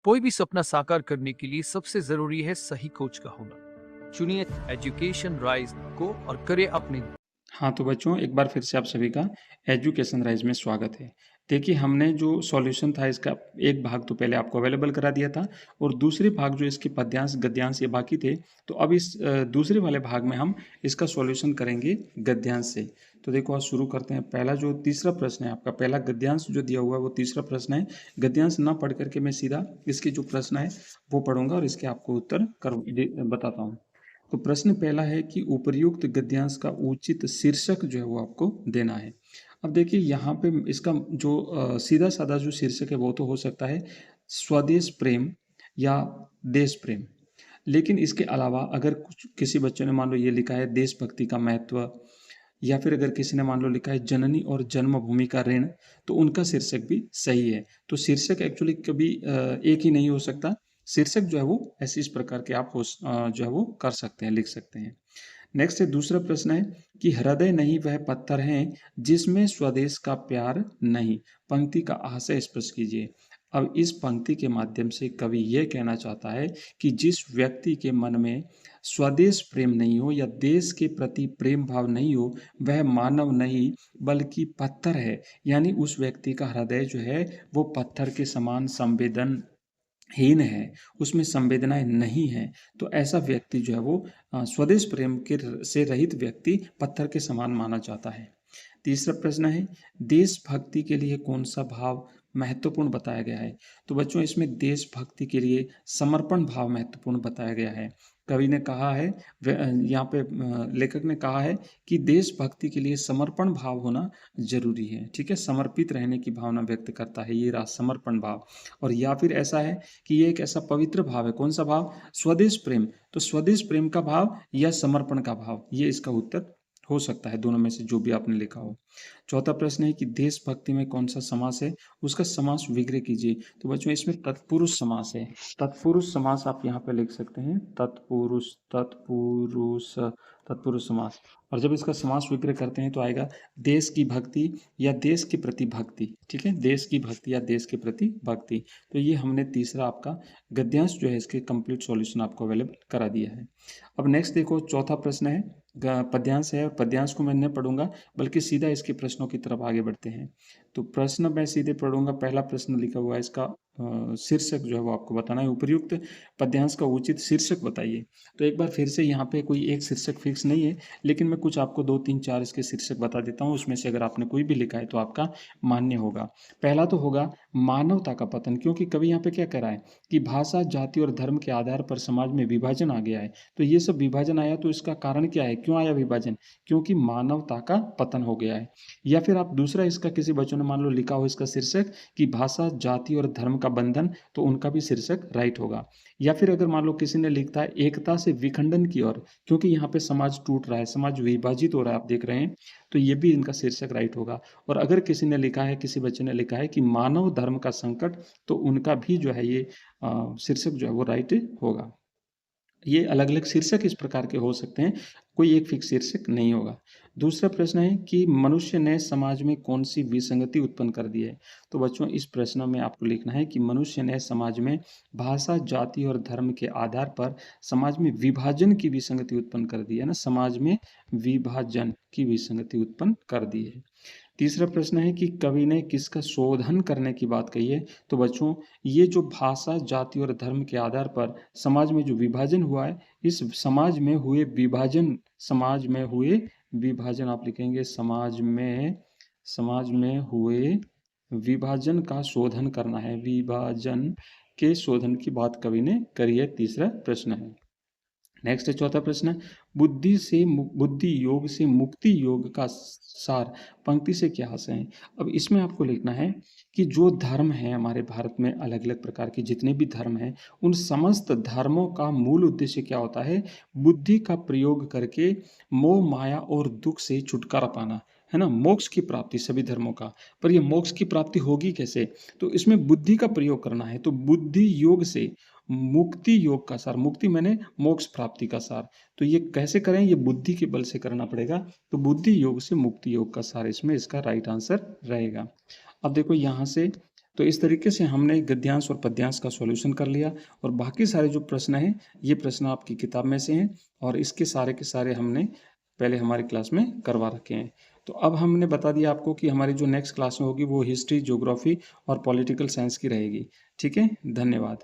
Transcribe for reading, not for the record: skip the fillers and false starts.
कोई भी सपना साकार करने के लिए सबसे जरूरी है सही कोच का होना। चुनिए एजुकेशन राइज को और करें अपने। हाँ तो बच्चों, एक बार फिर से आप सभी का एजुकेशन राइज में स्वागत है। देखिए, हमने जो सॉल्यूशन था इसका एक भाग तो पहले आपको अवेलेबल करा दिया था, और दूसरे भाग जो इसके पद्यांश गद्यांश ये बाकी थे। तो अब इस दूसरे वाले भाग में हम इसका सॉल्यूशन करेंगे गद्यांश से। तो देखो, आज शुरू करते हैं। पहला जो तीसरा प्रश्न है आपका, पहला गद्यांश जो दिया हुआ है वो तीसरा प्रश्न है। गद्यांश ना पढ़ करके मैं सीधा इसके जो प्रश्न है वो पढ़ूंगा और इसके आपको उत्तर बताता हूँ। तो प्रश्न पहला है कि उपर्युक्त गद्यांश का उचित शीर्षक जो है वो आपको देना है। अब देखिए, यहाँ पे इसका जो सीधा साधा जो शीर्षक है वो तो हो सकता है स्वदेश प्रेम या देश प्रेम। लेकिन इसके अलावा अगर कुछ किसी बच्चे ने मान लो ये लिखा है देशभक्ति का महत्व, या फिर अगर किसी ने मान लो लिखा है जननी और जन्मभूमि का ऋण, तो उनका शीर्षक भी सही है। तो शीर्षक एक्चुअली कभी एक ही नहीं हो सकता। शीर्षक जो है वो ऐसे इस प्रकार के आप जो है वो कर सकते हैं, लिख सकते हैं। नेक्स्ट है, दूसरा प्रश्न है कि हृदय नहीं वह पत्थर है जिसमें स्वदेश का प्यार नहीं। पंक्ति का आशय स्पष्ट कीजिए। अब इस पंक्ति के माध्यम से कवि यह कहना चाहता है कि जिस व्यक्ति के मन में स्वदेश प्रेम नहीं हो या देश के प्रति प्रेम भाव नहीं हो, वह मानव नहीं बल्कि पत्थर है। यानी उस व्यक्ति का हृदय जो है वो पत्थर के समान संवेदन हीन है, उसमें संवेदनाएं नहीं है। तो ऐसा व्यक्ति जो है वो स्वदेश प्रेम के से रहित व्यक्ति पत्थर के समान माना जाता है। तीसरा प्रश्न है, देशभक्ति के लिए कौन सा भाव महत्वपूर्ण बताया गया है। तो बच्चों, इसमें देशभक्ति के लिए समर्पण भाव महत्वपूर्ण बताया गया है। कवि ने कहा है, यहाँ पे लेखक ने कहा है कि देशभक्ति के लिए समर्पण भाव होना जरूरी है। ठीक है, समर्पित रहने की भावना व्यक्त करता है ये रहा समर्पण भाव। और या फिर ऐसा है कि ये एक ऐसा पवित्र भाव है। कौन सा भाव? स्वदेश प्रेम। तो स्वदेश प्रेम का भाव या समर्पण का भाव, ये इसका उत्तर हो सकता है, दोनों में से जो भी आपने लिखा हो। चौथा प्रश्न है कि देशभक्ति में कौन सा समास है, उसका समास विग्रह कीजिए। तो बच्चों, इसमें तत्पुरुष समास है। तत्पुरुष समास आप यहाँ पे लिख सकते हैं, तत्पुरुष तत्पुरुष तत्पुरुष समास। और जब इसका समास विग्रह करते हैं तो आएगा देश की भक्ति या देश के प्रति भक्ति। ठीक है, देश की भक्ति या देश के प्रति भक्ति। तो ये हमने तीसरा आपका गद्यांश जो है इसके कंप्लीट सॉल्यूशन आपको अवेलेबल करा दिया है। अब नेक्स्ट देखो, चौथा प्रश्न है, पद्यांश है, और पद्यांश को मैं नहीं पढ़ूंगा बल्कि सीधा इसके प्रश्नों की तरफ आगे बढ़ते हैं। तो प्रश्न मैं सीधे पढ़ूंगा। पहला प्रश्न लिखा हुआ है, इसका शीर्षक जो है वो आपको बताना है। उपयुक्त पद्यांश का उचित शीर्षक बताइए। तो एक बार फिर से यहाँ पे कोई एक शीर्षक फिक्स नहीं है, लेकिन मैं कुछ आपको 2 3 4 इसके शीर्षक बता देता हूँ। उसमें से अगर आपने कोई भी लिखा है तो आपका मान्य होगा। पहला तो होगा मानवता का पतन, क्योंकि कवि यहाँ पे क्या कह रहा है कि भाषा, जाति और धर्म के आधार पर समाज में विभाजन आ गया है। तो ये सब विभाजन आया, तो इसका कारण क्या है, क्यों आया विभाजन? क्योंकि मानवता का पतन हो गया है। या फिर आप दूसरा इसका किसी बच्चों ने मान लो लिखा हो इसका शीर्षक कि भाषा, जाति और धर्म का बंधन, तो उनका भी शीर्षक राइट होगा। या फिर अगर मान लो किसी ने लिखता है एकता से विखंडन की ओर, क्योंकि यहाँ पे समाज टूट रहा है, समाज विभाजित हो रहा है, आप देख रहे हैं, तो ये भी इनका शीर्षक राइट होगा। और अगर किसी ने लिखा है, किसी बच्चे ने लिखा है कि मानव धर्म का संकट, तो उनका भी जो है ये शीर्षक जो है वो राइट होगा। ये अलग अलग शीर्षक इस प्रकार के हो सकते हैं, कोई एक फिक्स शीर्षक नहीं होगा। दूसरा प्रश्न है कि मनुष्य ने समाज में कौन सी विसंगति उत्पन्न कर दी है। तो बच्चों, इस प्रश्न में आपको लिखना है कि मनुष्य ने समाज में भाषा, जाति और धर्म के आधार पर समाज में विभाजन की विसंगति उत्पन्न कर दी है ना, समाज में विभाजन की विसंगति उत्पन्न कर दी है। तीसरा प्रश्न है कि कवि ने किसका शोधन करने की बात कही है। तो बच्चों, ये जो भाषा, जाति और धर्म के आधार पर समाज में जो विभाजन हुआ है, इस समाज में हुए विभाजन आप लिखेंगे समाज में हुए विभाजन का शोधन करना है। विभाजन के शोधन की बात कवि ने करी है, तीसरा प्रश्न है। नेक्स्ट है चौथा प्रश्न, बुद्धि योग से मुक्ति योग का सार, पंक्ति से क्या आशय है। अब इसमें आपको लिखना है कि जो धर्म है हमारे भारत में, अलग अलग प्रकार के जितने भी धर्म हैं, उन समस्त धर्मों का मूल उद्देश्य क्या होता है? बुद्धि का प्रयोग करके मोह, माया और दुख से छुटकारा पाना, है ना, मोक्ष की प्राप्ति सभी धर्मों का। पर ये मोक्ष की प्राप्ति होगी कैसे? तो इसमें बुद्धि का प्रयोग करना है। तो बुद्धि योग से मुक्ति योग का सार, मुक्ति मैंने मोक्ष प्राप्ति का सार, तो ये कैसे करें? ये बुद्धि के बल से करना पड़ेगा। तो बुद्धि योग से मुक्ति योग का सार इसमें इसका राइट आंसर रहेगा। अब देखो यहाँ से तो इस तरीके से हमने गद्यांश और पद्यांश का सॉल्यूशन कर लिया और बाकी सारे जो प्रश्न हैं ये प्रश्न आपकी किताब में से हैं और इसके सारे के सारे हमने पहले हमारी क्लास में करवा रखे हैं। तो अब हमने बता दिया आपको कि हमारी जो नेक्स्ट क्लास में होगी वो हिस्ट्री, ज्योग्राफी और पॉलिटिकल साइंस की रहेगी। ठीक है, धन्यवाद।